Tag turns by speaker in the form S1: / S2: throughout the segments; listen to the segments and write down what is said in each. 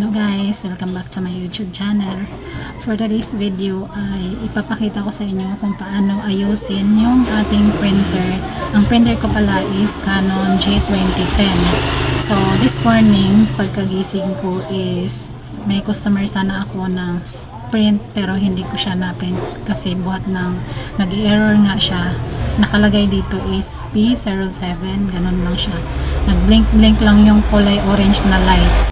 S1: Hello guys! Welcome back to my YouTube channel. For today's video ay ipapakita ko sa inyo kung paano ayusin yung ating printer. Ang printer ko pala is Canon G2010. So this morning, pagkagising ko is may customer sana ako ng print pero hindi ko siya na-print kasi buhat ng nag-error nga siya. Nakalagay dito is P07, ganun lang siya. Nag-blink lang yung kulay orange na lights.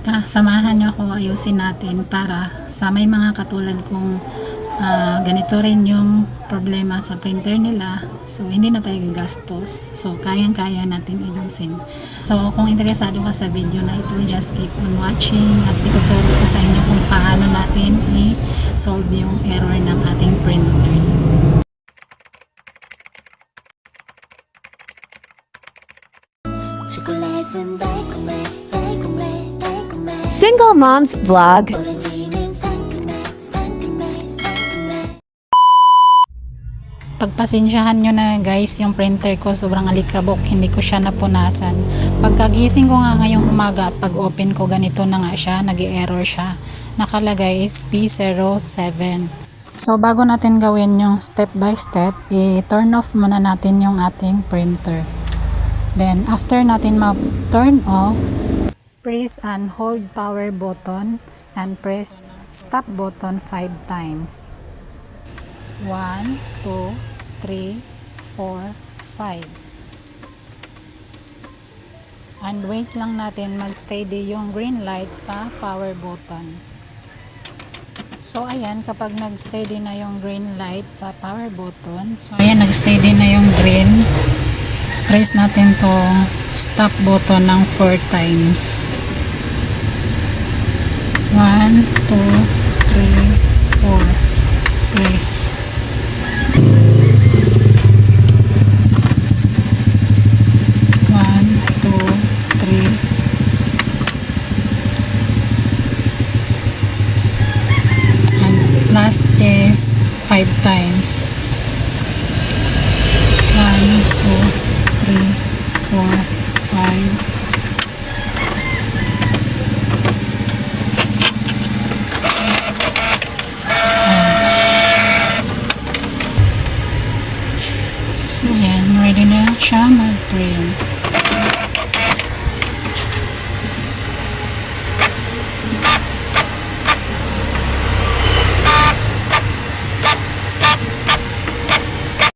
S1: Samahan nyo ako ayusin natin para sa may mga katulad kong ganito rin yung problema sa printer nila, so hindi na tayo gagastos, so kayang-kaya natin ayusin. So kung interesado ka sa video na ito, just keep on watching at ituturo ko sa inyo kung paano natin i-solve yung error ng ating printer.
S2: Single Moms Vlog.
S1: Pagpasensyahan nyo na guys, yung printer ko sobrang alikabok, hindi ko siya napunasan. Pagkagising ko nga ngayong umaga at pag open ko, ganito na nga siya, nag-error siya. Nakalagay is P07. So bago natin gawin yung step by step, i-turn off muna natin yung ating printer. Then after natin ma-turn off, press and hold power button and press stop button 5 times. 1, 2, 3, 4, 5. And wait lang natin mag-steady yung green light sa power button. So ayan, kapag nag-steady na yung green light sa power button, so ayan, nag-steady na yung green, press natin tong stop button ng 4 times. 1, 2, 3, 4. Press. 5 times. 1, 2, 3, 4, 5. So yan, ready na siya mag-print.